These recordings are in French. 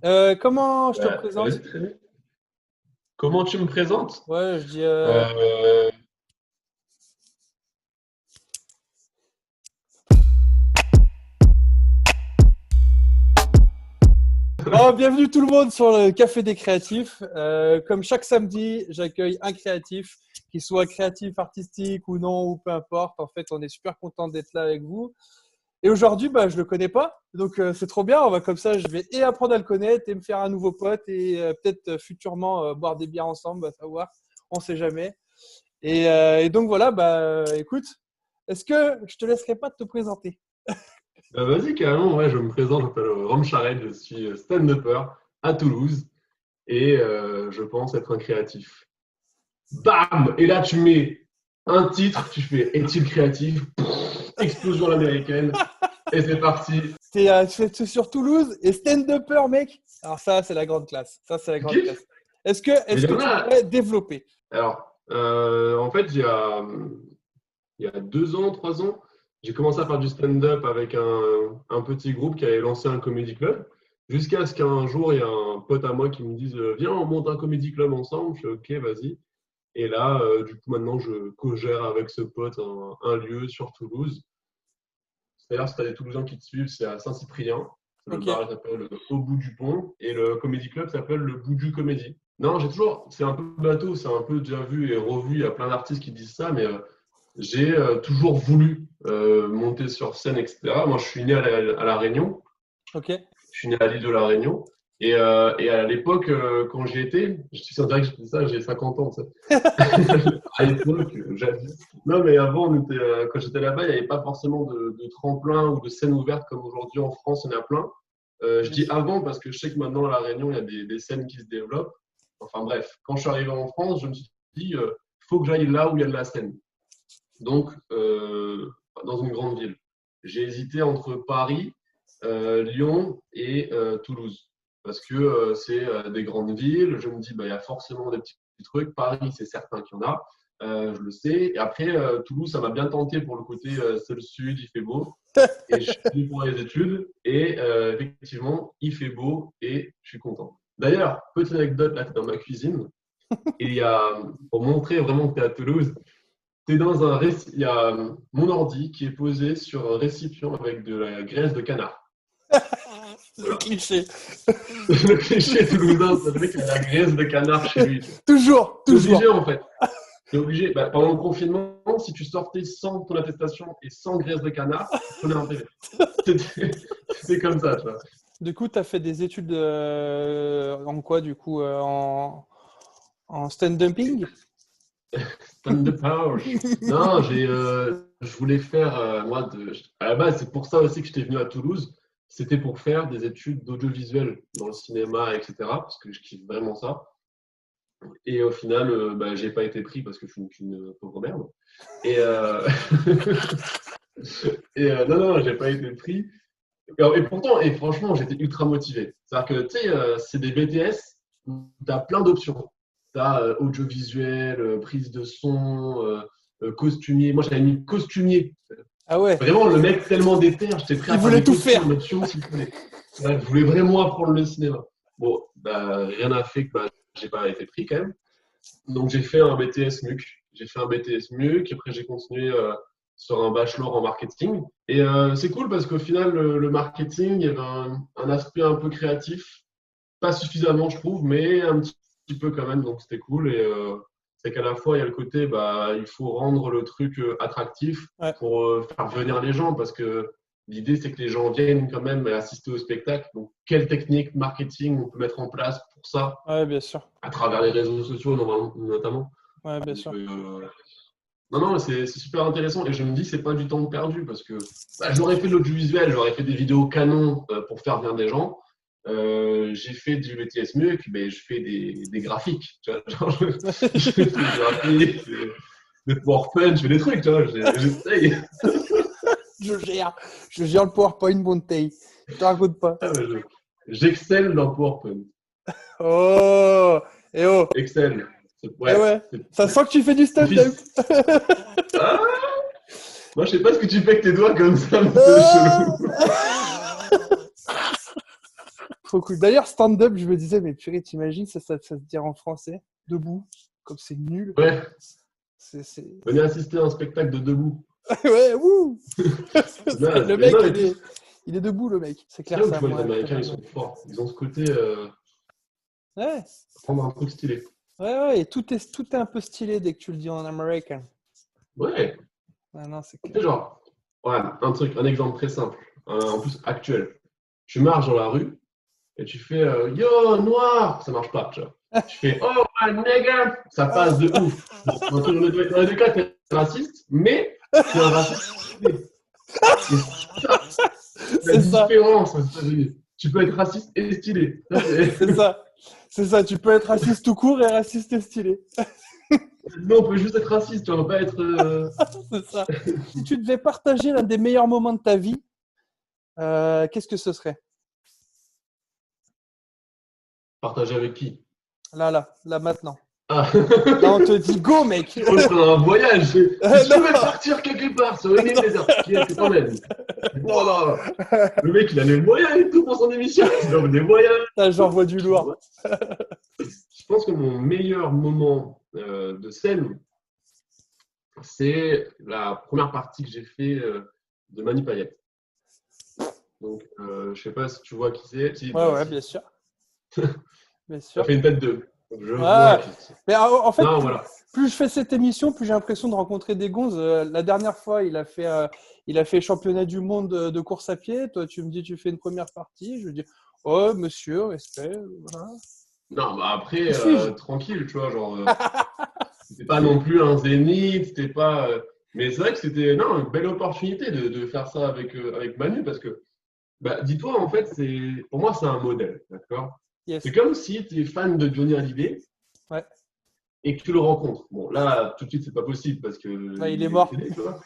Comment je te Vas-y, présente? très bien. Comment tu me présentes? Ouais, je dis. Euh, Oh, bienvenue tout le monde sur le Café des Créatifs. Comme chaque samedi, j'accueille un créatif, qu'il soit créatif, artistique ou non, ou peu importe. En fait, on est super content d'être là avec vous. Et aujourd'hui, bah, je le connais pas, donc c'est trop bien. On va comme ça, je vais et apprendre à le connaître et me faire un nouveau pote et peut-être futurement boire des bières ensemble, à savoir, on sait jamais. Et donc voilà, bah écoute, est-ce que je te laisserai pas te présenter? Vas-y, carrément, ouais, je me présente, je m'appelle Rome Charette, je suis stand-upper à Toulouse et je pense être un créatif. Bam! Et là, tu mets un titre, tu fais Est-il créatif? Pff, explosion à l'américaine et c'est parti. C'est sur Toulouse et stand-upper, mec. Alors ça, c'est la grande classe. Ça, c'est la Tu grande kiffes? classe. Est-ce que, Mais est-ce il y que en tu a. pourrais développer? Alors, en fait, il y a 2 ans, 3 ans, j'ai commencé à faire du stand-up avec un petit groupe qui avait lancé un comedy club. Jusqu'à ce qu'un jour, il y a un pote à moi qui me dise viens, on monte un comedy club ensemble. Je fais OK, vas-y. Et là, du coup, maintenant, je co-gère avec ce pote un lieu sur Toulouse. D'ailleurs, si tu as des Toulousains qui te suivent, c'est à Saint-Cyprien. Le Ok. bar il s'appelle Au bout du pont et le comedy club s'appelle le Bout du Comédie. Non, j'ai toujours, c'est un peu bateau, c'est un peu déjà vu et revu. Il y a plein d'artistes qui disent ça, mais j'ai toujours voulu monter sur scène, etc. Moi, je suis né à La Réunion. Ok. Je suis né à l'île de La Réunion. Et à l'époque, quand j'y étais, je suis vrai que je dis ça, j'ai 50 ans. Ça. À l'époque, non, mais avant, quand j'étais là-bas, il n'y avait pas forcément de tremplin ou de scène ouverte comme aujourd'hui en France, il y en a plein. Je Bien dis sûr. avant parce que je sais que maintenant à La Réunion, il y a des scènes qui se développent. Enfin bref, quand je suis arrivé en France, je me suis dit, il faut que j'aille là où il y a de la scène. Donc, dans une grande ville. J'ai hésité entre Paris, Lyon et Toulouse. Parce que c'est des grandes villes. Je me dis, bah, il y a forcément des petits trucs. Paris, c'est certain qu'il y en a. Je le sais. Et après, Toulouse, ça m'a bien tenté pour le côté c'est le sud, il fait beau. Et je suis venu pour les études. Et effectivement, il fait beau et je suis content. D'ailleurs, petite anecdote, là, tu es dans ma cuisine. Et il y a, pour montrer vraiment que tu es à Toulouse, il y a mon ordi qui est posé sur un récipient avec de la graisse de canard. Le Voilà. cliché. Le cliché toulousain, c'est le mec qui a la graisse de canard chez lui. Tu vois. Toujours, T'es obligé toujours. en fait. T'es obligé. Bah, pendant le confinement, si tu sortais sans ton attestation et sans graisse de canard, tu prenais un PV. C'était comme ça, tu vois. Du coup, tu as fait des études en quoi, du coup, en stand-upping? Stand-up power. Non, je voulais faire, moi, à la base, c'est pour ça aussi que j'étais venu à Toulouse. C'était pour faire des études d'audiovisuel dans le cinéma, etc. Parce que je kiffe vraiment ça. Et au final, bah, j'ai pas été pris parce que je suis qu'une pauvre merde. Et, non, non, j'ai pas été pris. Et pourtant, et franchement, j'étais ultra motivé. C'est-à-dire que, tu sais, c'est des BTS où tu as plein d'options. Tu as audiovisuel, prise de son, costumier. Moi, j'avais mis costumier. Ah ouais, Vraiment, le mec tellement déter, j'étais prêt il à faire voulait des tout costumes faire. en option s'il fallait. Ouais, je voulais vraiment apprendre le cinéma. Bon, bah, rien n'a fait que bah, j'ai pas été pris quand même. Donc j'ai fait un BTS MUC. J'ai fait un BTS MUC, après j'ai continué sur un bachelor en marketing. Et c'est cool parce qu'au final, le marketing, il y avait un aspect un peu créatif, pas suffisamment je trouve, mais un petit peu quand même, donc c'était cool. Et c'est qu'à la fois, il y a le côté, bah, il faut rendre le truc attractif Ouais, pour faire venir les gens, parce que l'idée, c'est que les gens viennent quand même assister au spectacle. Donc, quelle technique marketing on peut mettre en place pour ça ouais, bien sûr. à travers les réseaux sociaux notamment. Ouais, bien Donc, sûr. non, non, c'est super intéressant. Et je me dis, c'est pas du temps perdu parce que bah, j'aurais fait de l'audiovisuel, j'aurais fait des vidéos canon pour faire venir des gens. J'ai fait du BTS MUC, mais je fais des graphiques. Tu vois, genre, je fais des graphiques, des PowerPoint, je fais des trucs, tu vois, j'essaye. Je gère. Je gère le PowerPoint Monday. Je te raconte pas. Ah, j'excelle dans PowerPoint. Oh! Eh oh! Excel. Eh Ouais, ouais! Ça sent que tu fais du mon stand-up! fils. Ah, moi, je sais pas ce que tu fais avec tes doigts comme ça, mais c'est chelou. Ah Trop cool. D'ailleurs, stand-up, je me disais, mais purée, t'imagines, ça se dire en français, debout, comme c'est nul. Ouais, C'est... venez assister à un spectacle de debout. Ouais, wouh. Naze. Le Mais mec, non, mais puis, il est debout, le mec. C'est c'est clair, là où ça. tu vois, les Moi, je Américains, ils préfère. sont forts. Ils ont ce côté Ouais, prendre un truc stylé. ouais, et tout est un peu stylé dès que tu le dis en américain. Ouais, Ah non, c'est tu sais, clair. genre, ouais, un exemple très simple, en plus actuel. Tu marches dans la rue et tu fais Yo, noir, ça marche pas, tu vois. Tu fais Oh, my nigga, ça passe de ouf. Bon, dans les deux cas, t'es raciste, mais c'est un raciste stylé. Et c'est ça, la C'est ça, différence aux États-Unis. Tu peux être raciste et stylé. Ça, c'est ça. C'est ça, tu peux être raciste tout court et raciste et stylé. Non, on peut juste être raciste, tu vas pas être. C'est ça. Si tu devais partager l'un des meilleurs moments de ta vie, qu'est-ce que ce serait? Partagé avec qui? Là, maintenant. Ah. Là, on te dit go, mec. On fera un voyage. Si tu Non, veux partir quelque part sur une île déserte, qui est-ce que t'emmènes? non, non. Wow. Le mec, il a les moyens et tout pour son émission. Il a des moyens. Là, j'envoie du lourd. Je pense que mon meilleur moment de scène, c'est la première partie que j'ai fait de Manu Payette. Donc, je sais pas si tu vois qui c'est. Si, bah, Ouais, si. bien sûr. Bien Ça sûr. fait une tête de. Donc, je vois Ouais. qui c'est. Mais en fait, Non, voilà. plus je fais cette émission, plus j'ai l'impression de rencontrer des gonzes. La dernière fois, il a fait championnat du monde de course à pied. Toi, tu me dis, tu fais une première partie. Je dis, oh, monsieur, respect. Voilà. Non, bah après, Qui suis-je? tranquille, tu vois, genre, c'était pas non plus un zénith, c'était pas. Mais c'est vrai que c'était non, une belle opportunité de faire ça avec Manu, parce que, bah, dis-toi, en fait, pour moi, c'est un modèle, d'accord? C'est Yes. comme si tu es fan de Johnny Hallyday Ouais. et que tu le rencontres. Bon, là, tout de suite, c'est pas possible parce que Ouais, il il est est mort. décédé, tu vois.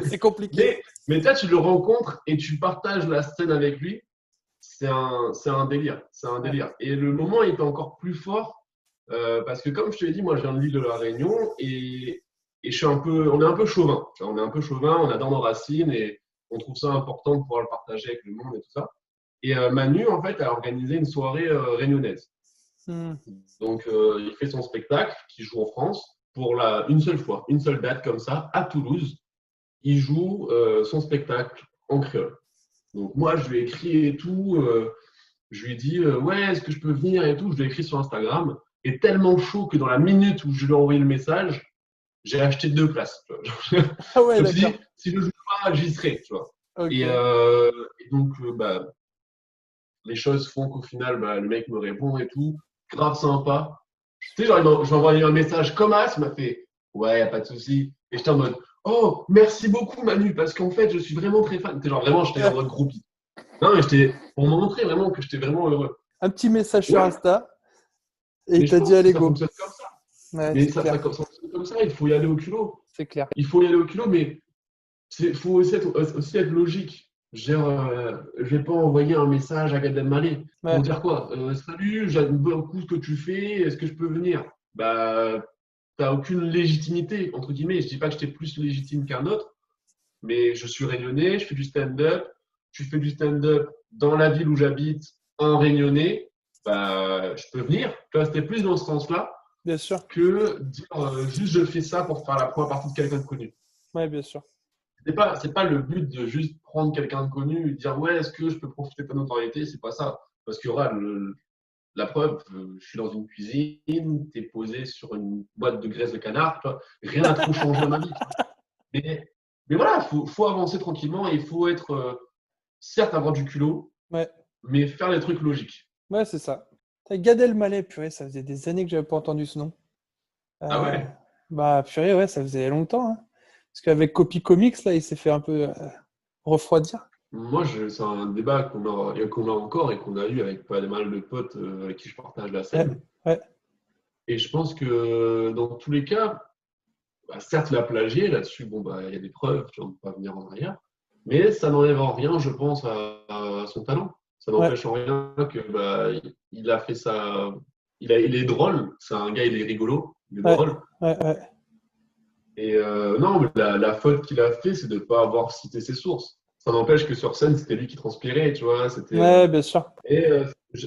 C'est compliqué. Mais toi, tu le rencontres et tu partages la scène avec lui. C'est un délire. C'est un Ouais. délire. Et le moment est encore plus fort parce que, comme je te l'ai dit, moi, je viens de l'île de la Réunion et on est un peu chauvin. Tu vois, on est un peu chauvin, on adore nos racines et on trouve ça important de pouvoir le partager avec le monde et tout ça. Et Manu, en fait, a organisé une soirée réunionnaise. Hmm. Donc, il fait son spectacle qui joue en France pour une seule fois, une seule date comme ça, à Toulouse. Il joue son spectacle en créole. Donc, moi, je lui ai écrit et tout. Je lui ai dit, ouais, est-ce que je peux venir et tout. Je lui ai écrit sur Instagram. Et tellement chaud que dans la minute où je lui ai envoyé le message, j'ai acheté 2 places. Je Ah ouais, me suis dit, d'accord. si je ne joue pas, j'y serai. Tu vois. Ok. Et donc, bah, les choses font qu'au final, bah, le mec me répond et tout. Grave sympa. Tu sais, genre, je lui ai envoyé un message comme As, il m'a fait, ouais, y a pas de souci. Et j'étais en mode, oh, merci beaucoup, Manu, parce qu'en fait, je suis vraiment très fan. Genre, vraiment, j'étais en mode groupie. Non, mais pour me montrer vraiment que j'étais vraiment heureux. Un petit message sur Ouais, Insta et il mais je t'a dit pense que allez ça go. fonctionne comme ça. Ouais, Mais c'est ça clair. fonctionne comme ça, il faut y aller au culot. C'est clair. Il faut y aller au culot, mais il faut aussi être logique. Je vais pas envoyer un message à Gad Elmaleh pour Ouais. dire quoi Salut, j'aime beaucoup ce que tu fais, est-ce que je peux venir? Bah, t'as aucune légitimité, entre guillemets. Je dis pas que j'étais plus légitime qu'un autre, mais je suis réunionnais, je fais du stand-up. Tu fais du stand-up dans la ville où j'habite, en réunionnais, bah, je peux venir. Tu vois, c'était plus dans ce sens-là Bien sûr. que dire juste je fais ça pour faire la première partie de quelqu'un de connu. Ouais, bien sûr. C'est pas le but de juste prendre quelqu'un de connu et dire ouais, est-ce que je peux profiter de ta notoriété? C'est pas ça. Parce qu'il y aura la preuve, je suis dans une cuisine, tu es posé sur une boîte de graisse de canard, tu vois, rien n'a trop changé dans ma vie. Tu vois. Mais voilà, faut avancer tranquillement et il faut être, certes, avoir du culot, Ouais. mais faire les trucs logiques. Ouais, c'est ça. Gad Elmaleh, purée, ça faisait des années que j'avais pas entendu ce nom. Ah Euh, ouais? Bah, purée, ouais, ça faisait longtemps, hein. Parce qu'avec Copy Comics, là, il s'est fait un peu refroidir. Moi, c'est un débat qu'on a encore et qu'on a eu avec pas mal de potes avec qui je partage la Ouais, scène. ouais, Et je pense que dans tous les cas, bah, certes, il a plagié là-dessus, bon, bah, il y a des preuves, tu ne peux pas venir en arrière. Mais ça n'enlève en rien, je pense, à son talent. Ça ouais, n'empêche en rien que bah, il a fait ça. Il est drôle, c'est un gars, il est rigolo, il est ouais, drôle. ouais, ouais. Et non, mais la faute qu'il a fait, c'est de ne pas avoir cité ses sources. ça n'empêche que sur scène, c'était lui qui transpirait, tu vois. Ouais, bien sûr. Et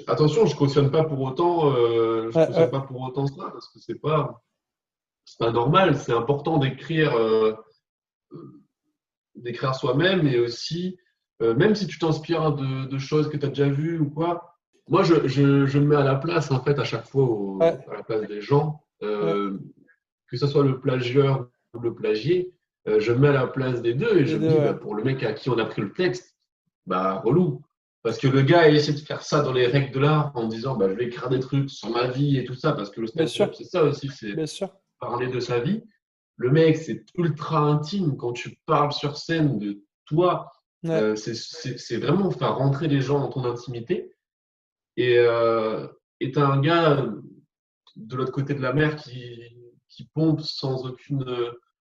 attention, je cautionne pas pour autant, je Ouais, cautionne ouais, pas pour autant ça, parce que c'est pas normal. C'est important d'écrire soi-même et aussi, même si tu t'inspires de choses que tu as déjà vues ou quoi, moi je me mets à la place en fait à chaque fois ouais, à la place des gens, ouais. que ce soit le plagieur ou le plagié, je me mets à la place des deux et Les je me deux, dis ouais. bah, pour le mec à qui on a pris le texte, bah relou. Parce que le gars a essayé de faire ça dans les règles de l'art en disant bah, je vais écrire des trucs sur ma vie et tout ça, parce que le Bien sûr, stand-up c'est ça aussi, c'est bien sûr. parler de sa vie. Le mec, c'est ultra intime quand tu parles sur scène de toi. Ouais, C'est vraiment faire rentrer les gens dans ton intimité. Et tu as un gars de l'autre côté de la mer qui pompe sans aucune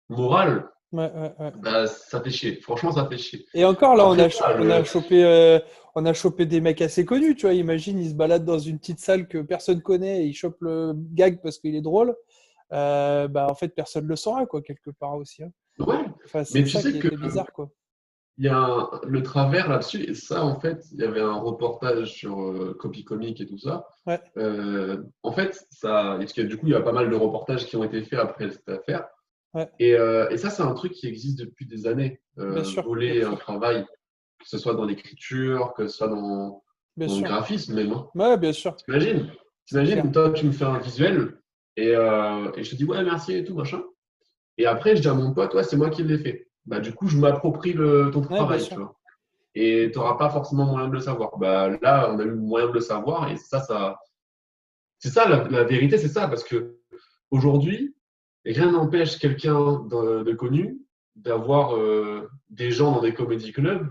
morale. ouais, ouais, ouais. Bah, ça fait chier. Franchement, ça fait chier. Et encore là, Après, voilà, on a chopé des mecs assez connus, tu vois. Imagine, il se balade dans une petite salle que personne connaît et il chope le gag parce qu'il est drôle. Bah, en fait, personne le saura, quoi, quelque part aussi, hein. ouais. Enfin, Mais c'est tu ça qui sais que était bizarre, quoi. il y a le travers là-dessus, et ça, en fait, il y avait un reportage sur Copy Comic et tout ça. Ouais, En fait, parce que du coup, il y a pas mal de reportages qui ont été faits après cette affaire. ouais, Et ça, c'est un truc qui existe depuis des années. bien sûr, bien Voler un sûr, travail, que ce soit dans l'écriture, que ce soit bien dans le sûr. graphisme même, hein. Ouais, bien sûr, T'imagines, c'est clair. toi, tu me fais un visuel et je te dis ouais, merci et tout, machin. Et après, je dis à mon pote, ouais, c'est moi qui l'ai fait. Bah, du coup, je m'approprie ton Ouais, bien travail, tu sûr. vois. Et tu n'auras pas forcément moyen de le savoir. Bah, là, on a eu moyen de le savoir et c'est ça la vérité, c'est ça. Parce que aujourd'hui, rien n'empêche quelqu'un de connu d'avoir des gens dans des comédie clubs,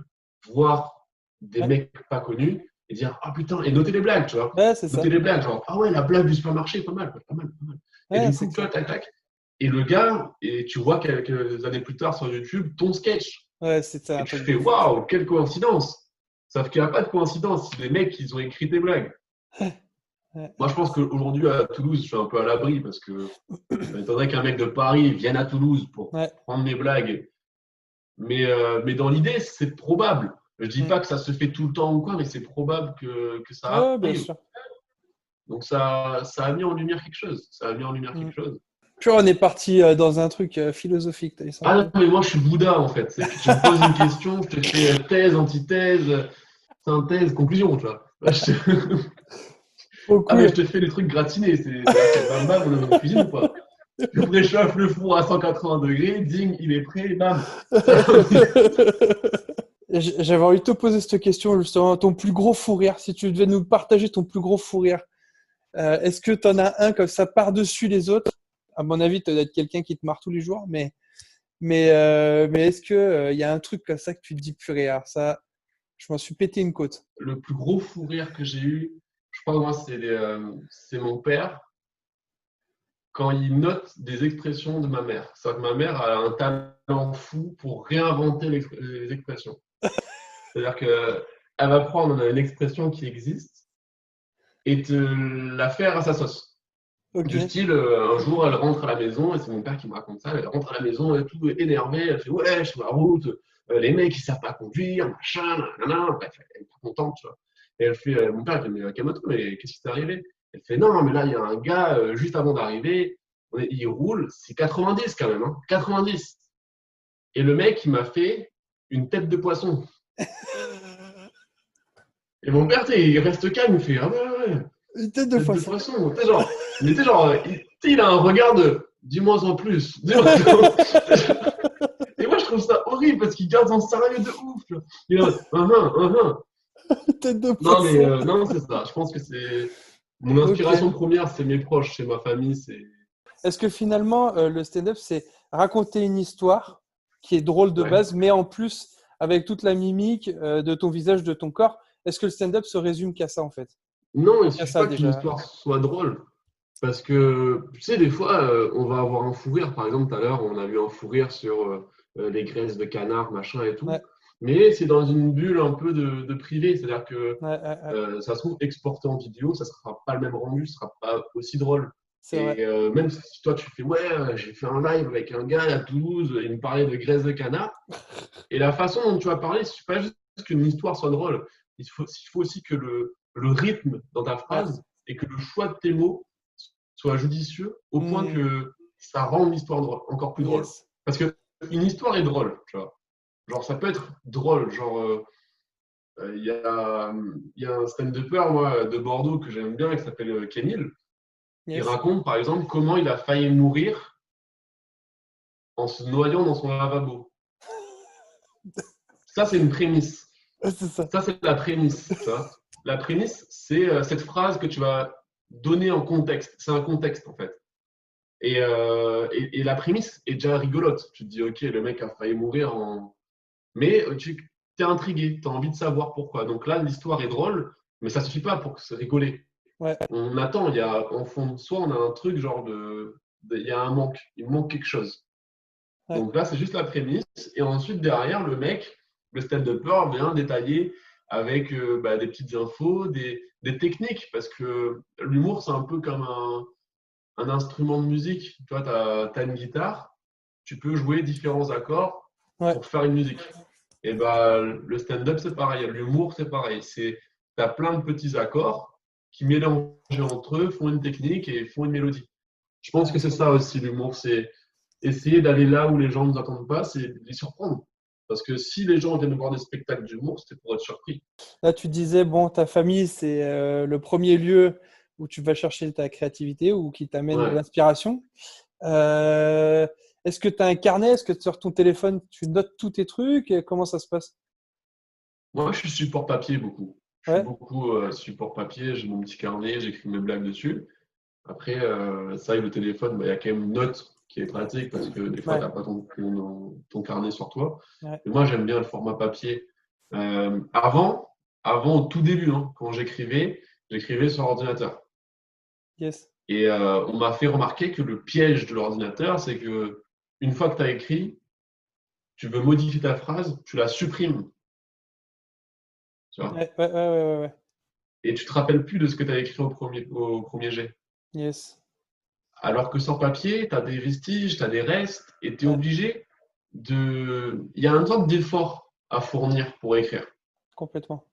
voire des Ouais, mecs pas connus et dire ah putain, et noter les blagues, tu vois. ouais, c'est Noter ça. les blagues, genre ah ouais, la blague du supermarché, pas mal, pas mal, pas mal. Et Ouais, du c'est coup, tu vois, ça. tac, tac. Et le gars, et tu vois quelques années plus tard sur YouTube, ton sketch. Ouais, c'est Et un tu truc fais de fou, ça. waouh, quelle coïncidence! Sauf qu'il n'y a pas de coïncidence. Si les mecs, ils ont écrit tes blagues. Ouais, Moi, je pense qu'aujourd'hui, à Toulouse, je suis un peu à l'abri parce que ça m'étonnerait qu'un mec de Paris vienne à Toulouse pour ouais, prendre mes blagues. Mais dans l'idée, c'est probable. Je dis mm. pas que ça se fait tout le temps ou quoi, mais c'est probable que ça Ouais, bien arrive. sûr. Donc ça a mis en lumière quelque chose. Ça a mis en lumière Mm. quelque chose. Tu vois, on est parti dans un truc philosophique, t'as vu ça un Ah non, peu? mais moi, je suis Bouddha, en fait. C'est que tu me poses une question, je te fais thèse, antithèse, synthèse, conclusion, tu vois. Là, Trop ah, mais je cool. te fais les trucs gratinés. C'est-à-dire que bam bam, on est en cuisine ou pas? Tu préchauffes le four à 180 degrés, ding, il est prêt, bam. J'avais envie de te poser cette question, justement. Ton plus gros fou rire, si tu devais nous partager ton plus gros fou rire, est-ce que tu en as un comme ça par-dessus les autres? À mon avis, tu dois être quelqu'un qui te marre tous les jours, mais est-ce que y a un truc comme ça que tu te dis purée, alors ça, je m'en suis pété une côte. Le plus gros fou rire que j'ai eu, je crois que moi, c'est mon père quand il note des expressions de ma mère. C'est-à-dire que ma mère a un talent fou pour réinventer les expressions. C'est-à-dire qu'elle va prendre une expression qui existe et te la faire à sa sauce. Ok. Du style, un jour, elle rentre à la maison, et c'est mon père qui me raconte ça, elle rentre à la maison, elle est tout énervée, elle fait ouais, sur la route, les mecs ils savent pas conduire, machin, nanana, bref, elle est pas contente, tu vois. Et elle fait, mon père il fait, mais calme-toi, mais qu'est-ce qui t'est arrivé? Elle fait, non, mais là il y a un gars, juste avant d'arriver, il roule, c'est 90 quand même, hein, 90. Et le mec il m'a fait une tête de poisson. Et mon père, il reste calme, il fait, ah ouais, ouais, ouais. Une tête de Tête de poisson. poisson. Tu sais, genre, mais tu sais, genre, il a un regard de dis-moi en plus. Dis-moi Et moi, je trouve ça horrible parce qu'il garde son sérieux de ouf. Tu vois. Il est en mode, Une tête de Non, mais poisson. non, c'est ça. Je pense que c'est mon Ok. inspiration première, c'est mes proches, c'est ma famille. Est-ce que finalement, le stand-up, c'est raconter une histoire qui est drôle de Ouais. base, mais en plus, avec toute la mimique de ton visage, de ton corps, est-ce que le stand-up se résume qu'à ça, en fait? Non, il Qu'à suffit ça, pas qu'une déjà. histoire soit drôle. Parce que, tu sais, des fois, on va avoir un fou rire. Par exemple, tout à l'heure, on a eu un fou rire sur les graisses de canard, machin et tout. Ouais, Mais c'est dans une bulle un peu de privé. C'est-à-dire que ouais, ouais, ouais. ça se trouve exporté en vidéo, ça sera pas le même rendu, ça sera pas aussi drôle. C'est vrai. Et même si toi, tu fais, ouais, j'ai fait un live avec un gars à Toulouse, il me parlait de graisse de canard. Et la façon dont tu vas parler, c'est pas juste qu'une histoire soit drôle. Il faut aussi que le rythme dans ta Ouais. phrase et que le choix de tes mots soit judicieux au point Hmm. que ça rend l'histoire encore plus drôle. Yes. Parce que une histoire est drôle, tu vois. Genre, ça peut être drôle. Genre, il y a un stand-upper, moi, de Bordeaux que j'aime bien, qui s'appelle Kenil. Il Yes. raconte, par exemple, comment il a failli mourir en se noyant dans son lavabo. Ça, c'est une prémisse. Ouais, c'est ça. Ça, c'est la prémisse. Tu vois. La prémisse, c'est cette phrase que tu vas donner en contexte. C'est un contexte, en fait. Et la prémisse est déjà rigolote. Tu te dis, OK, le mec a failli mourir en. Mais tu es intrigué, tu as envie de savoir pourquoi. Donc là, l'histoire est drôle, mais ça ne suffit pas pour se rigoler. Ouais. On attend, il y a, en fond de soi, on a un truc genre il y a un manque, il manque quelque chose. Ouais. Donc là, c'est juste la prémisse. Et ensuite, derrière, le mec, le stand-upper vient détailler avec des petites infos, des techniques, parce que l'humour, c'est un peu comme un instrument de musique. Tu vois, tu as une guitare, tu peux jouer différents accords Ouais. pour faire une musique. Et le stand-up, c'est pareil. L'humour, c'est pareil. Tu as plein de petits accords qui, mélangés entre eux, font une technique et font une mélodie. Je pense Ouais, que c'est trop ça bien. aussi, l'humour. C'est essayer d'aller là où les gens ne nous attendent pas, c'est les surprendre. Parce que si les gens viennent voir des spectacles d'humour, c'était pour être surpris. Là, tu disais, bon, ta famille, c'est le premier lieu où tu vas chercher ta créativité ou qui t'amène de Ouais. l'inspiration. Euh, Est-ce que tu as un carnet? Est-ce que sur ton téléphone, tu notes tous tes trucs? Et comment ça se passe? Moi, je suis support papier beaucoup. Je suis Ouais, beaucoup support papier. J'ai mon petit carnet, j'écris mes blagues dessus. Après, ça, avec le téléphone, il y a quand même une note qui est pratique parce que des fois, tu ouais, n'as pas ton carnet sur toi. ouais. Mais moi, j'aime bien le format papier. Avant, au tout début, hein, quand j'écrivais sur ordinateur. Yes. Et on m'a fait remarquer que le piège de l'ordinateur, c'est que une fois que tu as écrit, tu veux modifier ta phrase, tu la supprimes, tu vois, Ouais, ouais, ouais, ouais, ouais. et tu te rappelles plus de ce que tu as écrit au premier jet. Yes. Alors que sur papier, tu as des vestiges, tu as des restes, et tu es Ouais, obligé de. Il y a une sorte d'effort à fournir pour écrire. complètement.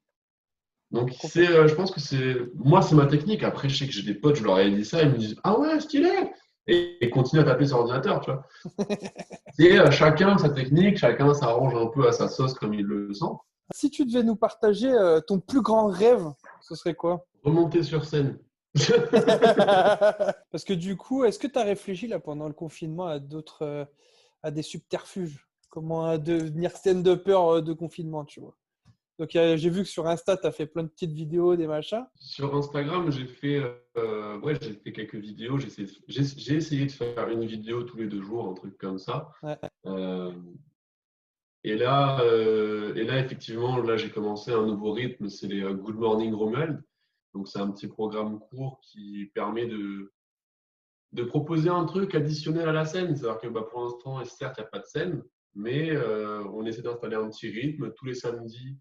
Donc, Complètement. je pense que moi, c'est ma technique. Après, je sais que j'ai des potes, je leur ai dit ça, ils me disent ah ouais, stylé! Et continuent à taper sur ordinateur, tu vois. C'est chacun sa technique, chacun s'arrange un peu à sa sauce comme il le sent. Si tu devais nous partager ton plus grand rêve, ce serait quoi? Remonter sur scène. Parce que du coup, est-ce que tu as réfléchi là pendant le confinement à d'autres, à des subterfuges? Comment devenir stand-upper de confinement, tu vois? Donc j'ai vu que sur Insta, tu as fait plein de petites vidéos, des machins. Sur Instagram, j'ai fait quelques vidéos. J'ai essayé de faire une vidéo tous les 2 jours, un truc comme ça. Ouais, Euh, et là, effectivement, là, j'ai commencé un nouveau rythme, c'est les Good Morning Romuald. Donc, c'est un petit programme court qui permet de proposer un truc additionnel à la scène. C'est-à-dire que pour l'instant, certes, il n'y a pas de scène, mais on essaie d'installer un petit rythme. Tous les samedis,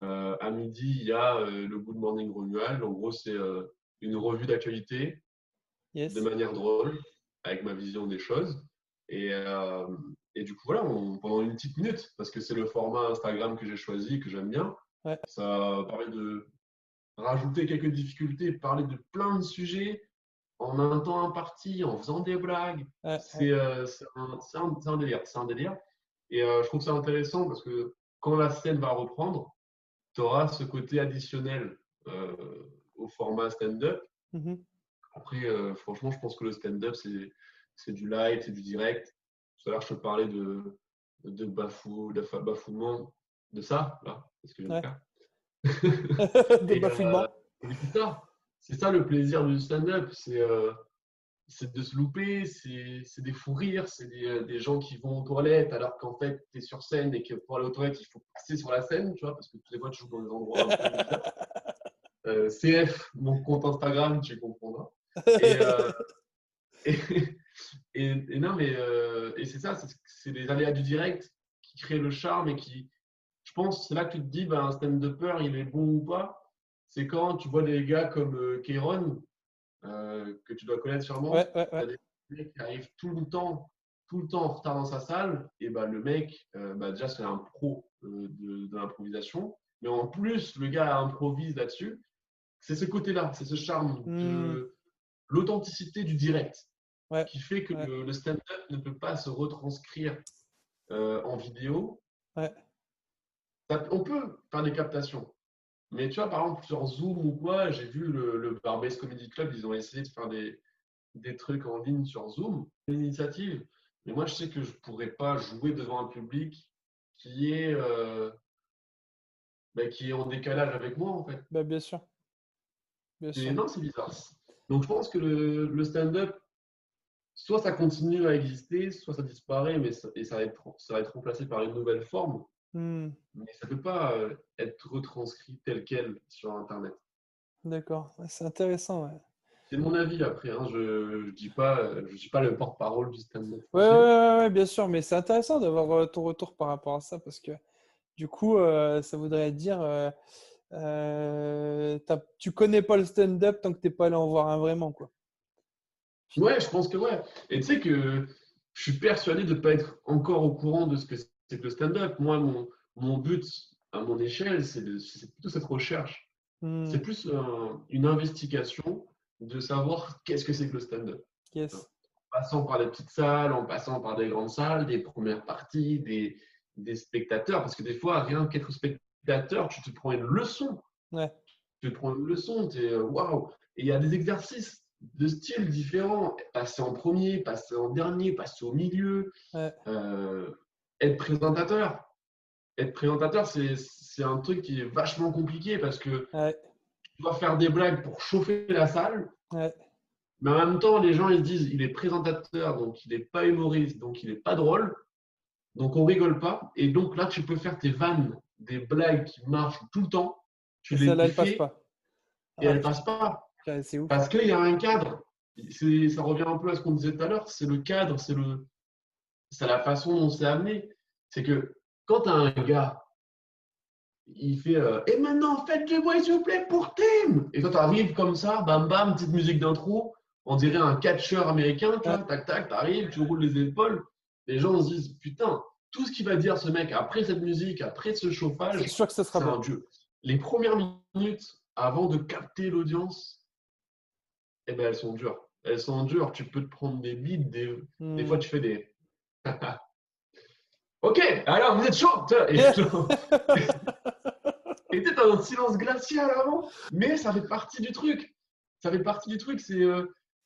à midi, il y a le Good Morning Romuald. En gros, c'est une revue d'actualité de yes. manière drôle, avec ma vision des choses. Et, euh, et du coup, voilà, pendant une petite minute, parce que c'est le format Instagram que j'ai choisi, que j'aime bien, Ouais, ça permet de rajouter quelques difficultés, parler de plein de sujets en un temps imparti, en faisant des blagues. ouais, ouais. C'est un délire. C'est un délire. Et je trouve ça intéressant parce que quand la scène va reprendre, tu auras ce côté additionnel euh, au format stand-up. Mhm. Après, franchement, je pense que le stand-up, c'est du live, c'est du direct. Tout à l'heure, je te parlais de bafouement, de ça, là, c'est ce que je viens de Ouais. faire. De Et, bafouillement. et c'est ça le plaisir du stand-up, c'est de se louper, c'est des fous rires, c'est des gens qui vont aux toilettes alors qu'en fait, tu es sur scène et que pour aller aux toilettes, il faut passer sur la scène, tu vois, parce que toutes les fois, tu joues dans des endroits un peu bizarres. CF, mon compte Instagram, tu comprendras. Et, et, et non, mais et c'est ça, c'est les aléas du direct qui créent le charme et qui, je pense, c'est là que tu te dis, un stand-upper, il est bon ou pas. C'est quand tu vois des gars comme Kéron que tu dois connaître sûrement. Ouais, ouais, Tu as ouais. des mecs qui arrivent tout le temps en retard dans sa salle. Et bah, le mec, déjà, c'est un pro de l'improvisation. Mais en plus, le gars improvise là-dessus. C'est ce côté-là, c'est ce charme Hmm, de l'authenticité du direct ouais, qui fait que ouais, le stand-up ne peut pas se retranscrire en vidéo. ouais. On peut faire des captations. Mais tu vois, par exemple, sur Zoom ou quoi, j'ai vu le Barbès Comedy Club, ils ont essayé de faire des trucs en ligne sur Zoom, une initiative. Mais moi, je sais que je ne pourrais pas jouer devant un public qui est, qui est en décalage avec moi, en fait. Bah, bien sûr, bien sûr. Non, c'est bizarre. Donc, je pense que le stand-up, soit ça continue à exister, soit ça disparaît, mais ça va être remplacé par une nouvelle forme. Hmm, Mais ça ne peut pas être retranscrit tel quel sur Internet. d'accord. Ouais, c'est intéressant, ouais. C'est mon avis après, hein. Je dis pas, je suis pas le porte-parole du stand-up Ouais, ouais, français. ouais, ouais, bien sûr, mais c'est intéressant d'avoir ton retour par rapport à ça parce que du coup, ça voudrait dire tu connais pas le stand-up tant que t'es pas allé en voir un vraiment, quoi. Ouais, je pense que ouais. Et tu sais que je suis persuadé de ne pas être encore au courant de ce que c'est que le stand-up. Moi, mon but à mon échelle, c'est plutôt cette recherche. Hmm, C'est plus une investigation de savoir qu'est-ce que c'est que le stand-up. En yes. passant par les petites salles, en passant par des grandes salles, des premières parties, des spectateurs. Parce que des fois, rien qu'être spectateur, tu te prends une leçon. Ouais, Tu te prends une leçon, tu es waouh! Et il y a des exercices de style différents. Passer en premier, passer en dernier, passer au milieu, ouais, euh, être présentateur. Être présentateur, c'est un truc qui est vachement compliqué parce que ouais, tu dois faire des blagues pour chauffer la salle, ouais. mais en même temps, les gens ils se disent il est présentateur, donc il n'est pas humoriste, donc il n'est pas drôle, donc on rigole pas. Et donc là, tu peux faire tes vannes, des blagues qui marchent tout le temps, tu Et les celle-là, elle passe fais pas. et Ah, elles passent pas. putain, c'est ouf. Parce qu'il y a un cadre. Ça revient un peu à ce qu'on disait tout à l'heure. C'est le cadre, c'est la façon dont c'est amené. C'est que quand tu as un gars, il fait et maintenant, faites du bruit, s'il vous plaît, pour Tim. Et toi, tu arrives comme ça, bam bam, petite musique d'intro. On dirait un catcheur américain, tu Ouais. vois, tac tac, tu arrives, tu roules les épaules. Les gens se disent putain, tout ce qu'il va dire ce mec après cette musique, après ce C'est chauffage, sûr que ce sera c'est bien. un dieu. Les premières minutes avant de capter l'audience, eh ben, elles sont dures. Elles sont dures. Tu peux te prendre des bides. Des fois, Hmm. tu fais des. Ok, alors vous êtes chaud. Et tu dans un silence glacial avant. Mais ça fait partie du truc. Ça fait partie du truc. C'est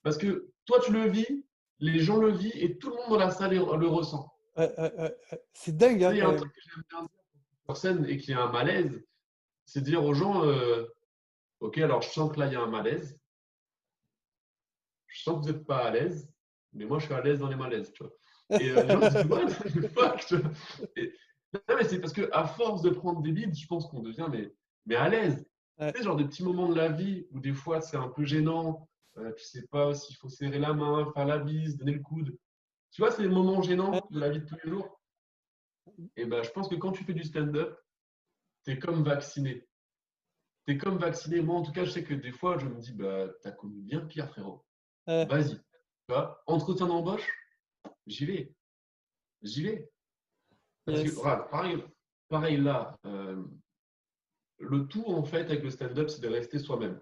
parce que toi, tu le vis, les gens le vivent et tout le monde dans la salle le ressent. Ouais, ouais, ouais, ouais. C'est dingue, Tu hein, sais, il y quand a un même. truc que j'aime bien dire sur scène et qu'il y a un malaise, c'est dire aux gens ok, alors je sens que là, il y a un malaise. Je sens que vous n'êtes pas à l'aise, mais moi, je suis à l'aise dans les malaises. Tu vois. Et les gens se disent, what the fuck tu vois. Non, mais c'est parce qu'à force de prendre des leads, je pense qu'on devient mais à l'aise. Ouais, Tu sais, genre des petits moments de la vie où des fois c'est un peu gênant, tu sais pas s'il faut serrer la main, faire la bise, donner le coude. Tu vois, ces moments ouais, gênants de la vie de tous les jours. Et ben, je pense que quand tu fais du stand-up, tu es comme vacciné. Tu es comme vacciné. Moi, en tout cas, je sais que des fois, je me dis, bah, t'as connu bien pire, frérot. ouais. Vas-y. Tu vois, entretien d'embauche, j'y vais. J'y vais. Parce que, Yes. voilà, pareil là, le tout, en fait, avec le stand-up, c'est de rester soi-même.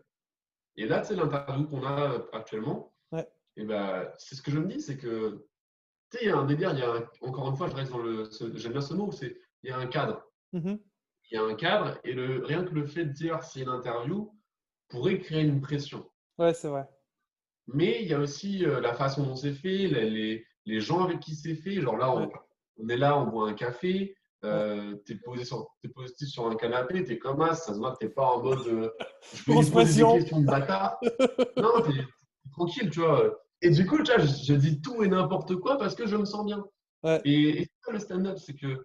Et là, c'est l'interview qu'on a actuellement. Ouais. Et ben, c'est ce que je me dis, c'est que, tu sais, il y a un délire, encore une fois, je reste j'aime bien ce mot, il y a un cadre. Mhm. Il y a un cadre, et rien que le fait de dire c'est une interview pourrait créer une pression. Ouais, c'est vrai. Mais il y a aussi la façon dont c'est fait, les gens avec qui c'est fait. Genre là, Ouais, on est là, on boit un café, ouais. t'es posé sur un canapé, t'es comme ça se voit que t'es pas en mode je vais lui Grosse poser des pression. questions de bâtard. Non, t'es tranquille, tu vois. Et du coup, tu vois, je dis tout et n'importe quoi parce que je me sens bien. Ouais, Et c'est ça le stand-up, c'est que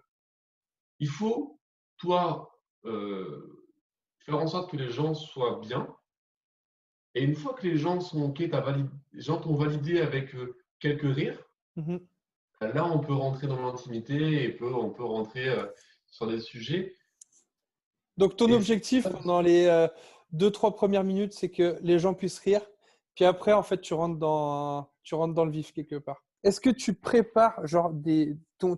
il faut, toi, faire en sorte que les gens soient bien. Et une fois que les gens sont OK, les gens t'ont validé avec quelques rires, mhm. là, on peut rentrer dans l'intimité et on peut rentrer sur des sujets. Donc, ton Et c'est objectif ça pendant les 2-3 premières minutes, c'est que les gens puissent rire. Puis après, en fait, tu rentres dans le vif quelque part. Est-ce que tu prépares genre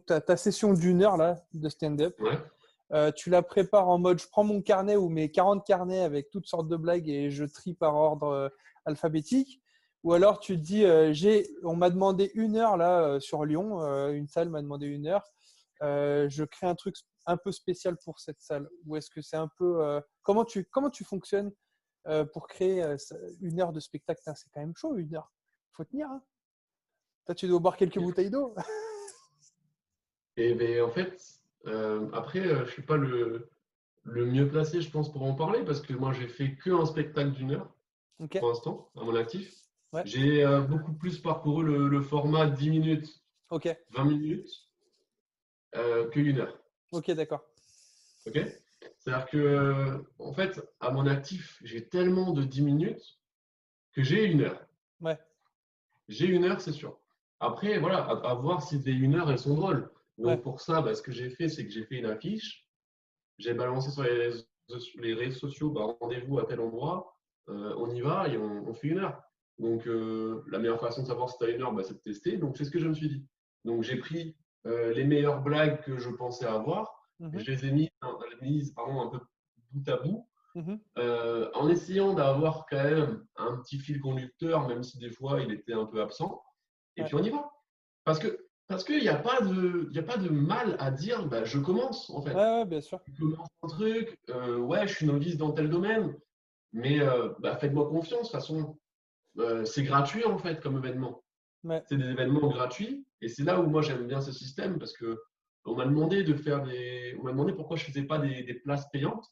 ta session d'une heure là, de stand-up? Ouais. Tu la prépares en mode je prends mon carnet ou mes 40 carnets avec toutes sortes de blagues et je trie par ordre alphabétique. Ou alors tu te dis on m'a demandé une heure là sur Lyon, une salle m'a demandé une heure. Je crée un truc un peu spécial pour cette salle. Ou est-ce que c'est un peu comment tu fonctionnes pour créer une heure de spectacle? C'est quand même chaud, une heure. Il faut tenir. Hein. Toi, tu dois boire quelques bouteilles d'eau. Et ben, en fait, après, je ne suis pas le mieux placé, je pense, pour en parler parce que moi, j'ai fait qu'un spectacle d'une heure Ok. pour l'instant, à mon actif. Ouais. J'ai beaucoup plus parcouru le format 10 minutes, Ok. 20 minutes que une heure. Ok, d'accord. Ok? C'est-à-dire que, en fait, à mon actif, j'ai tellement de 10 minutes que j'ai une heure. Ouais. J'ai une heure, c'est sûr. Après, voilà, à voir si les une heure, elles sont drôles. Ouais. Donc, pour ça, bah, ce que j'ai fait, c'est que j'ai fait une affiche. J'ai balancé sur les réseaux sociaux, bah, rendez-vous à tel endroit, on y va et on fait une heure. Donc, la meilleure façon de savoir si tu as une heure, bah, c'est de tester. Donc, c'est ce que je me suis dit. Donc, j'ai pris les meilleures blagues que je pensais avoir, Mhm. je les ai mises pardon, un peu bout à bout, Mhm. en essayant d'avoir quand même un petit fil conducteur, même si des fois il était un peu absent. Et Ouais. puis, on y va. Parce qu'il n'y a pas de mal à dire, bah, je commence en Ouais, fait. ouais, bien sûr. Je commence un truc, ouais, je suis novice dans tel domaine, mais bah, faites-moi confiance. De toute façon, c'est gratuit en fait comme événement. Ouais. C'est des événements gratuits et c'est là où moi j'aime bien ce système parce que on m'a demandé on m'a demandé pourquoi je faisais pas des places payantes.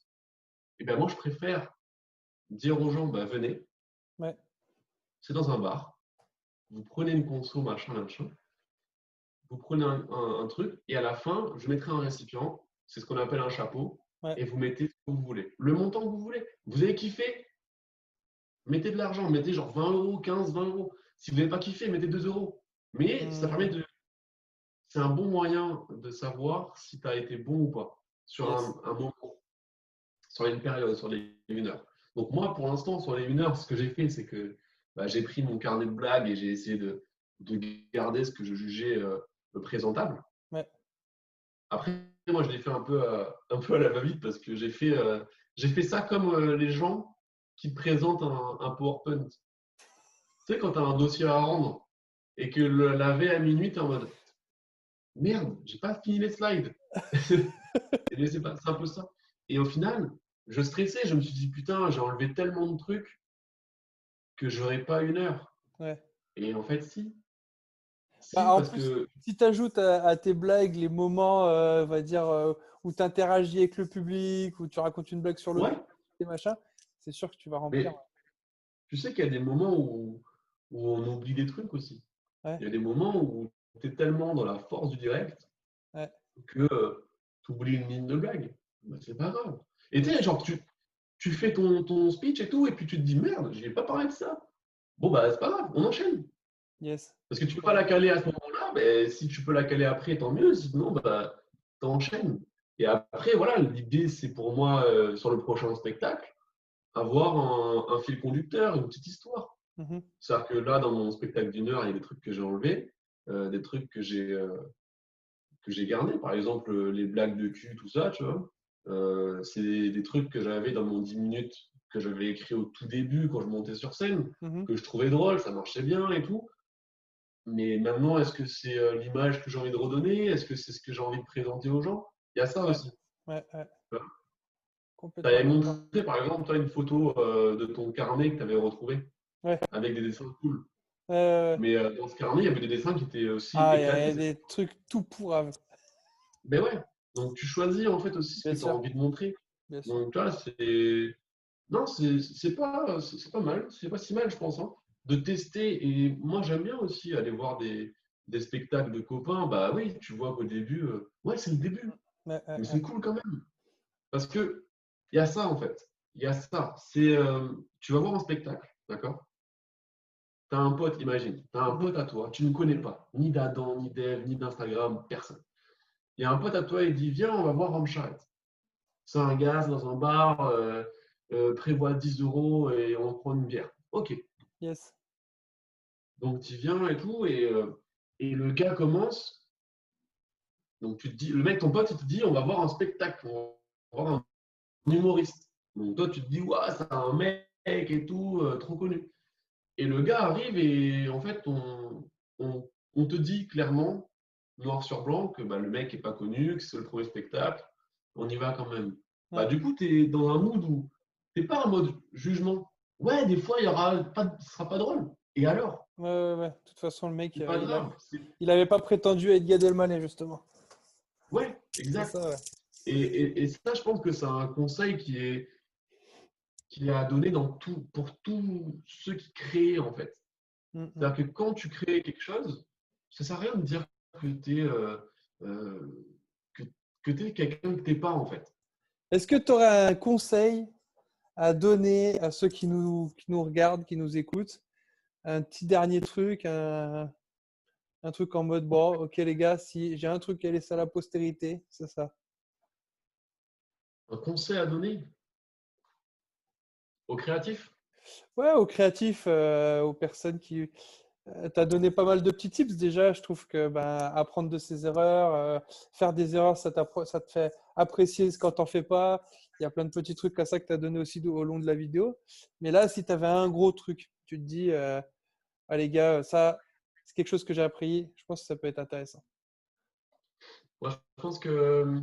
Et ben moi je préfère dire aux gens, bah, venez, Ouais. c'est dans un bar, vous prenez une conso, machin, machin, vous prenez un truc et à la fin, je mettrai un récipient, c'est ce qu'on appelle un chapeau, Ouais. et vous mettez ce que vous voulez, le montant que vous voulez. Vous avez kiffé, mettez de l'argent, mettez genre 20 euros, 15, 20 euros. Si vous n'avez pas kiffé, mettez 2 euros. Mais ça permet Hmm. de. C'est un bon moyen de savoir si tu as été bon ou pas sur Yes. un moment, sur une période, sur les une heure. Donc, moi, pour l'instant, sur les une heure, ce que j'ai fait, c'est que bah, j'ai pris mon carnet de blagues et j'ai essayé de garder ce que je jugeais présentable. Ouais. Après, moi, je l'ai fait un peu à la va-vite parce que j'ai fait ça comme les gens qui te présentent un PowerPoint. Tu sais, quand tu as un dossier à rendre et que la veille à minuit, tu es en mode merde, j'ai pas fini les slides. Et c'est un peu ça. Et au final, je stressais, je me suis dit putain, j'ai enlevé tellement de trucs que j'aurais pas une heure. Ouais. Et en fait, si. Bah, Si, en parce plus, que. si tu ajoutes à tes blagues les moments, on va dire, où tu interagis avec le public, où tu racontes une blague sur le Ouais, public, et machin, c'est sûr que tu vas remplir. mais tu sais qu'il y a des moments où on oublie des trucs aussi. Ouais. Il y a des moments où tu es tellement dans la force du direct Ouais. que tu oublies une ligne de blague. Bah, c'est pas grave. Et tu Yes. sais, genre, tu fais ton speech et tout, et puis tu te dis merde, je n'ai pas parlé de ça. Bon, bah, c'est pas grave, on enchaîne. Yes. Parce que tu peux pas la Complètement. caler à ce moment-là, mais si tu peux la caler après, tant mieux. Sinon, bah, t'enchaînes. Et après, voilà, l'idée, c'est pour moi, sur le prochain spectacle, avoir un fil conducteur, une petite histoire. Mhm. C'est-à-dire que là, dans mon spectacle d'une heure, il y a des trucs que j'ai enlevés, des trucs que j'ai gardés. Par exemple, les blagues de cul, tout ça, tu vois. C'est des trucs que j'avais dans mon 10 minutes, que j'avais écrit au tout début quand je montais sur scène, Mhm. que je trouvais drôle, ça marchait bien et tout. Mais maintenant, est-ce que c'est l'image que j'ai envie de redonner? Est-ce que c'est ce que j'ai envie de présenter aux gens? Il y a ça Ouais. aussi. Ouais. Ouais. Tu Complètement avais d'accord. montré, par exemple, toi, une photo de ton carnet que tu avais retrouvé Ouais. avec des dessins cool. Euh, Mais dans ce carnet, il y avait des dessins qui étaient aussi Ah, il y éclatés. a des trucs tout pourraves. Mais ouais, donc tu choisis en fait aussi ce Bien que tu as sûr. envie de montrer. Bien sûr. Donc tu vois, c'est. Non, c'est pas mal, c'est pas si mal, je pense, hein, de tester. Et moi, j'aime bien aussi aller voir des spectacles de copains. Bah oui, tu vois qu'au début, ouais, c'est le début, Ouais, ouais, mais ouais. c'est cool quand même. Parce que il y a ça en fait. Il y a ça. Tu vas voir un spectacle, d'accord? Tu as un pote, imagine, tu as un Mhm. pote à toi, tu ne connais pas, ni d'Adam, ni d'Ève, ni d'Instagram, personne. Il y a un pote à toi, il dit viens, on va voir Rome Charrette. C'est un gars c'est dans un bar, prévoit 10 euros et on prend une bière. Ok. Yes. Donc, tu viens et tout, et le gars commence. Donc, tu te dis, le mec, ton pote, il te dit, on va voir un spectacle, on va voir un humoriste. Donc, toi, tu te dis, ouais, c'est un mec et tout, trop connu. Et le gars arrive et en fait, on te dit clairement, noir sur blanc, que bah, le mec n'est pas connu, que c'est le premier spectacle, on y va quand même. Bah, Ouais, du coup, tu es dans un mood où tu n'es pas en mode jugement. Ouais, des fois, il y aura pas, ce sera pas drôle. Et alors? ouais, ouais, ouais. De toute façon, le mec, C'est pas grave. il avait pas prétendu être Gad Elmaleh, justement. Ouais, C'est exact. ça, ouais. Et ça, je pense que c'est un conseil qui est à donner pour tous ceux qui créent, en fait. Mm, mm. C'est-à-dire que quand tu crées quelque chose, ça ne sert à rien de dire que tu es, que, que t'es quelqu'un que tu n'es pas, en fait. Est-ce que tu aurais un conseil à donner à ceux qui nous regardent, qui nous écoutent? Un petit dernier truc, un truc en mode, bon, ok les gars, si j'ai un truc à laisser à la postérité, c'est ça. Un conseil à donner aux créatifs? Ouais, aux créatifs, aux personnes qui... tu as donné pas mal de petits tips déjà. Je trouve que bah, apprendre de ses erreurs, faire des erreurs, ça te fait apprécier ce quand t'en fais pas. Il y a plein de petits trucs comme ça que tu as donné aussi au long de la vidéo. Mais là, si tu avais un gros truc, tu te dis, ah les gars, ça, c'est quelque chose que j'ai appris. Je pense que ça peut être intéressant. Moi, je pense que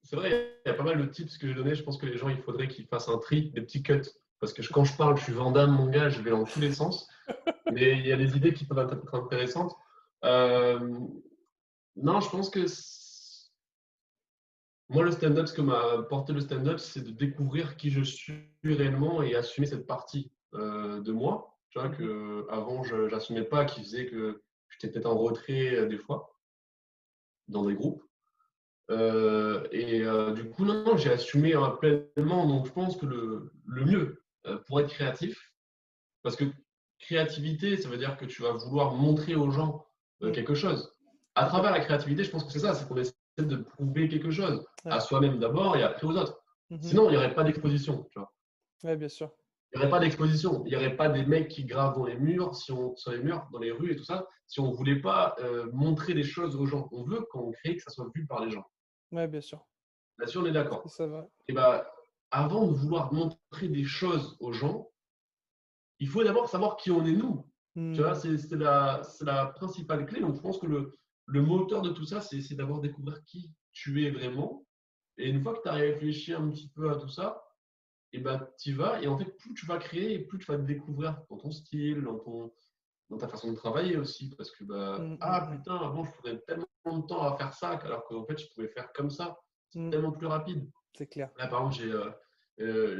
c'est vrai, il y a pas mal de tips que j'ai donnés. Je pense que les gens, il faudrait qu'ils fassent un tri, des petits cuts. Parce que quand je parle, je suis Vandame, mon gars, je vais dans tous les sens. Mais il y a des idées qui peuvent être intéressantes. Euh, non, je pense que moi, le stand-up, ce que m'a apporté le stand-up, c'est de découvrir qui je suis réellement et assumer cette partie de moi. Tu vois, Mhm. que avant je n'assumais pas, qui faisait que j'étais peut-être en retrait des fois, dans des groupes. Du coup, non, non, j'ai assumé pleinement. Donc, je pense que le mieux pour être créatif, parce que créativité, ça veut dire que tu vas vouloir montrer aux gens Mm. quelque chose. À Tout à travers la fait. créativité, je pense que c'est ça, c'est qu'on essaie de prouver quelque chose à Ouais. soi-même d'abord et après aux autres. Mhm. Sinon, il n'y aurait pas d'exposition. Tu vois. Ouais, bien sûr. Il n'y aurait pas d'exposition. Il n'y aurait pas des mecs qui gravent dans les murs, sur les murs, dans les rues et tout ça, si on ne voulait pas montrer des choses aux gens. On veut, quand on crée, que ça soit vu par les gens. Ouais, bien sûr. Là-dessus, on est Ça, d'accord. ça va. Et bah, avant de vouloir montrer des choses aux gens, il faut d'abord savoir qui on est nous. Tu vois, Hmm. c'est la principale clé. Donc, je pense que le moteur de tout ça, c'est d'abord découvrir qui tu es vraiment. Et une fois que tu as réfléchi un petit peu à tout ça, et ben, tu y vas. Et en fait, plus tu vas créer, et plus tu vas te découvrir dans ton style, dans ta façon de travailler aussi. Parce que, bah, Hmm, hmm, ah hmm. putain, avant, je prenais tellement de temps à faire ça, alors qu'en fait, je pouvais faire comme ça. C'est Hmm. tellement plus rapide. C'est clair. Là, par exemple,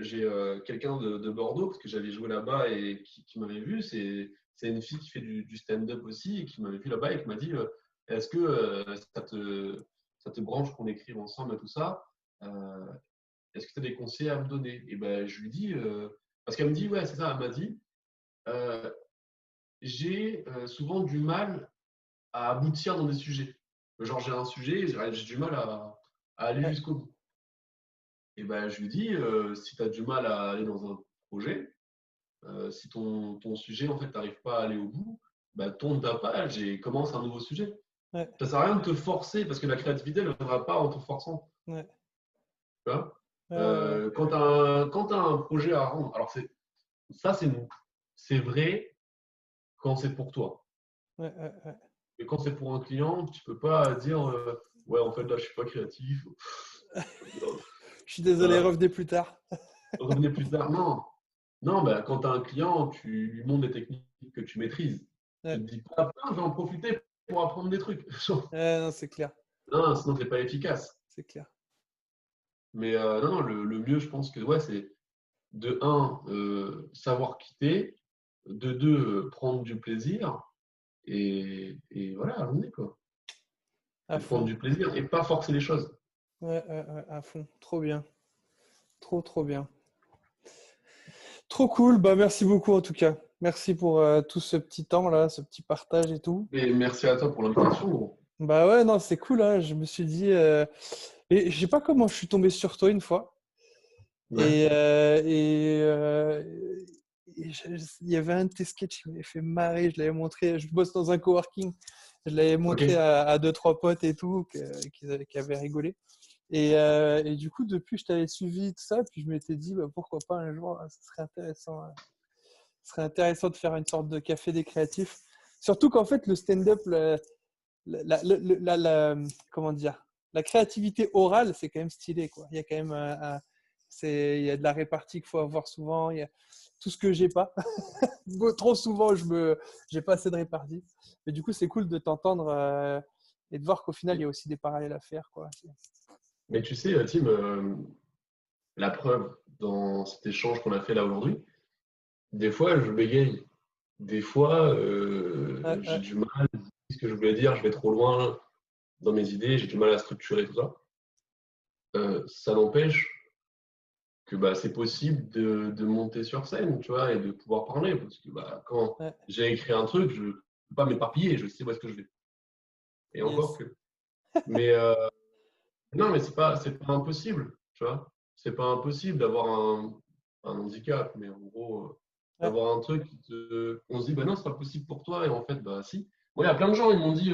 j'ai quelqu'un de Bordeaux, parce que j'avais joué là-bas et qui m'avait vu. C'est une fille qui fait du stand-up aussi et qui m'avait vu là-bas et qui m'a dit est-ce que ça te branche qu'on écrive ensemble et tout ça Euh, Est-ce que tu as des conseils à me donner? Et ben, je lui dis parce qu'elle me dit ouais, c'est ça, elle m'a dit euh, j'ai souvent du mal à aboutir dans des sujets. Genre, j'ai un sujet, j'ai du mal à aller Ouais. jusqu'au bout. Et ben, je lui dis, si tu as du mal à aller dans un projet, si ton sujet, en fait, tu n'arrives pas à aller au bout, bah, tourne ta page et commence un nouveau sujet. Ouais. Ça ne sert à rien de te forcer parce que la créativité ne viendra pas en te forçant. Ouais. Tu vois. Ouais, ouais, Quand tu as un projet à rendre, alors ça, c'est vrai quand c'est pour toi. ouais, ouais, ouais. Et quand c'est pour un client, tu ne peux pas dire ouais, en fait, là, je ne suis pas créatif. Je suis désolé, Voilà. revenez plus tard. Revenez plus tard. Non, non, bah, quand tu as un client, tu lui montres des techniques que tu maîtrises. Tu Ouais. te dis pas, putain, je vais en profiter pour apprendre des trucs. Ouais, non, c'est clair. Non, sinon, tu n'es pas efficace. C'est clair. Mais non, non, le mieux, je pense que ouais, c'est de un, savoir quitter, de deux, prendre du plaisir, et voilà, allons-y, quoi. À Et prendre fond. du plaisir et pas forcer les choses. Ouais, ouais, ouais, à fond. Trop bien. Trop, trop bien. Trop cool. Bah, merci beaucoup en tout cas. Merci pour tout ce petit temps là, ce petit partage et tout. Et merci à toi pour l'invitation, gros. Bah ouais, non, c'est cool. Hein. Je me suis dit, et je sais pas comment je suis tombé sur toi une fois. Ouais. Et il y avait un de tes sketchs qui m'avait fait marrer. Je l'avais montré. Je bosse dans un coworking. Je l'avais montré Ok. à 2-3 potes et tout qui avaient rigolé. Et du coup, depuis, je t'avais suivi tout ça. Puis je m'étais dit, bah, pourquoi pas un jour, ce serait intéressant. Ce serait intéressant de faire une sorte de café des créatifs. Surtout qu'en fait, le stand-up, comment dire, la créativité orale, c'est quand même stylé, quoi. Il y a quand même il y a de la répartie qu'il faut avoir souvent. Il y a tout ce que j'ai pas. Trop souvent, j'ai pas assez de répartie. Mais du coup, c'est cool de t'entendre et de voir qu'au final, il y a aussi des parallèles à faire, quoi. Mais tu sais, Tim, la preuve dans cet échange qu'on a fait là aujourd'hui, des fois, je bégaye. Des fois, Ouais, j'ai ouais, du mal à dire ce que je voulais dire, je vais trop loin dans mes idées, j'ai du mal à structurer tout ça. Ça n'empêche que bah, c'est possible de monter sur scène, tu vois, et de pouvoir parler. Parce que bah, quand ouais. j'ai écrit un truc, je ne peux pas m'éparpiller, je sais où est-ce que je vais. Et encore Yes. que. Mais non, mais c'est pas impossible, tu vois. C'est pas impossible d'avoir un handicap, mais en gros, Ouais, d'avoir un truc on se dit, bah non, c'est pas possible pour toi, et en fait, bah si. Moi, il y a plein de gens, ils m'ont dit,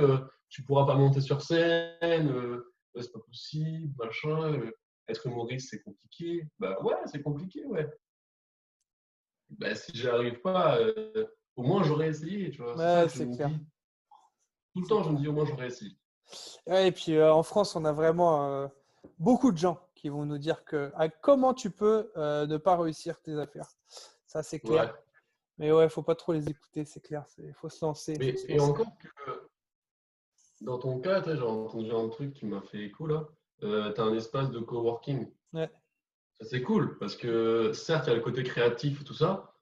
tu pourras pas monter sur scène, c'est pas possible, machin, être humoriste, c'est compliqué. Bah ouais, c'est compliqué, ouais. Bah si j'y arrive pas, au moins j'aurais essayé, tu vois. C'est ça ouais, que je c'est me clair. dis. Tout le C'est temps, je me clair. dis, au moins j'aurais essayé. Ouais, et puis en France, on a vraiment beaucoup de gens qui vont nous dire comment tu peux ne pas réussir tes affaires. Ça, c'est clair. Ouais. Mais ouais, faut pas trop les écouter, c'est clair. Il faut se lancer, faut Mais se et lancer. encore que dans ton cas, j'ai entendu un truc qui m'a fait écho là. Tu as un espace de coworking. Ouais. Ça, c'est cool parce que certes, il y a le côté créatif et tout ça,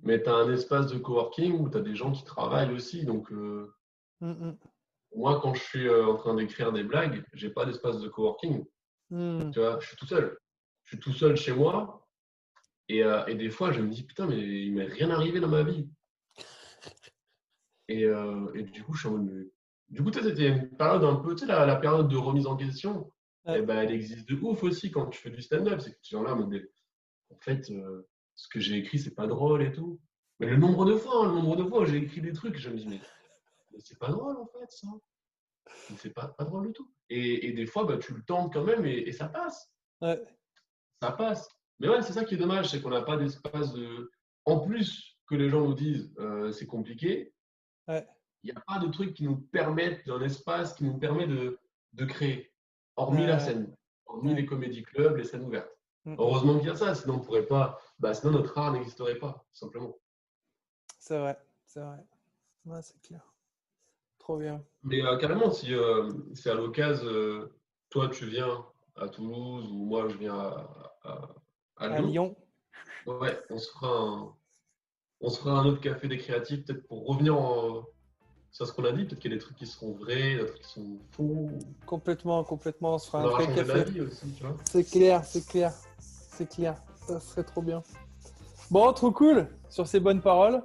mais tu as un espace de coworking où tu as des gens qui travaillent aussi. Donc, Mm, moi, quand je suis en train d'écrire des blagues, j'ai pas d'espace de coworking. mm, mm. Tu vois, je suis tout seul. Je suis tout seul chez moi et des fois, je me dis putain, mais il m'est rien arrivé dans ma vie. Et du coup, je suis en mode, du coup, c'était une période un peu, tu sais, la période de remise en question, Ouais, et ben, elle existe de ouf aussi quand tu fais du stand-up. C'est que tu es là en mode, en fait, ce que j'ai écrit, c'est pas drôle et tout. Mais le nombre de fois où j'ai écrit des trucs, je me dis, mais c'est pas drôle en fait, ça. Mais c'est pas drôle du tout. Et des fois, bah, tu le tentes quand même et ça passe. ouais, Ça passe. Mais ouais, c'est ça qui est dommage, c'est qu'on n'a pas d'espace de. En plus que les gens nous disent c'est compliqué, ouais, il n'y a pas de truc qui nous permettent d'un espace qui nous permet de créer, hormis la ouais, scène, hormis ouais. les comédie clubs, les scènes ouvertes. Mm, mm. Heureusement qu'il y a ça, sinon on pourrait pas, bah, sinon notre art n'existerait pas, tout simplement. C'est vrai, c'est vrai. Ouais, c'est clair. Trop bien. Mais carrément, si à l'occasion, toi tu viens à Toulouse ou moi je viens à, à À Lyon, Lyon. ouais, on se fera un autre café des créatifs, peut-être pour revenir sur ce qu'on a dit, peut-être qu'il y a des trucs qui seront vrais, d'autres qui sont faux. Complètement, complètement. On se fera On un aura vrai changé café. d'avis aussi, tu vois. C'est clair, c'est clair. C'est clair. Ça serait trop bien. Bon, trop cool. Sur ces bonnes paroles,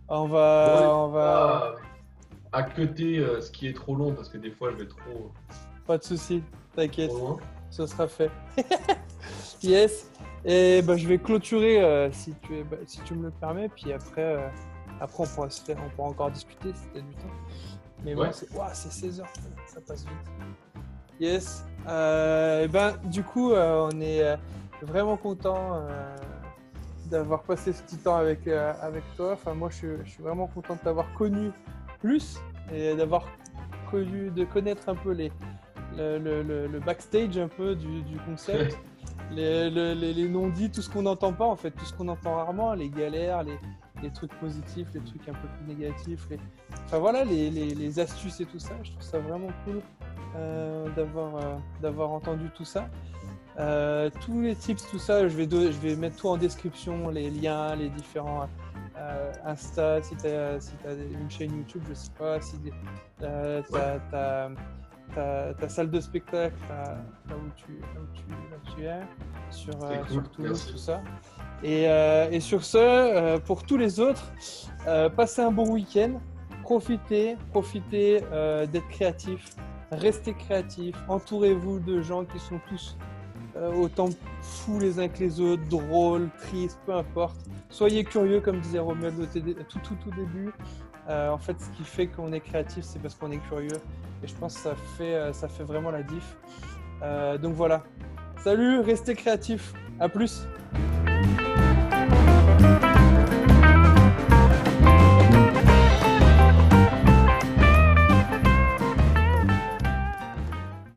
Bon, on n'hésite va. pas à cutter ce qui est trop long parce que des fois je vais Pas de souci. trop T'inquiète. loin. Ce sera fait. Yes. Et bah, je vais clôturer si tu me le permets. Puis après on pourra encore discuter si tu as du temps. Mais bon, Ouais, c'est 16 heures. Ça passe vite. Yes. Et ben, du coup, on est vraiment content d'avoir passé ce petit temps avec toi. Enfin, moi, je suis vraiment content de t'avoir connu plus et de connaître un peu le backstage un peu du concept, les non-dits, tout ce qu'on n'entend pas en fait, tout ce qu'on entend rarement, les galères, les trucs positifs, les trucs un peu plus négatifs, enfin voilà, les astuces et tout ça. Je trouve ça vraiment cool d'avoir entendu tout ça. Tous les tips, tout ça, je vais mettre tout en description, les liens, les différents Insta, si tu as une chaîne YouTube, je sais pas, si ouais, ta salle de spectacle, là où tu es, c'est cool, sur Toulouse, tout merci. ça. Et sur ce, pour tous les autres, passez un bon week-end, profitez d'être créatif, restez créatif, entourez-vous de gens qui sont tous autant fous les uns que les autres, drôles, tristes, peu importe. Soyez curieux, comme disait Romuald au tout début. En fait, ce qui fait qu'on est créatif, c'est parce qu'on est curieux. Et je pense que ça fait vraiment la diff. Donc voilà. Salut, restez créatifs. À plus.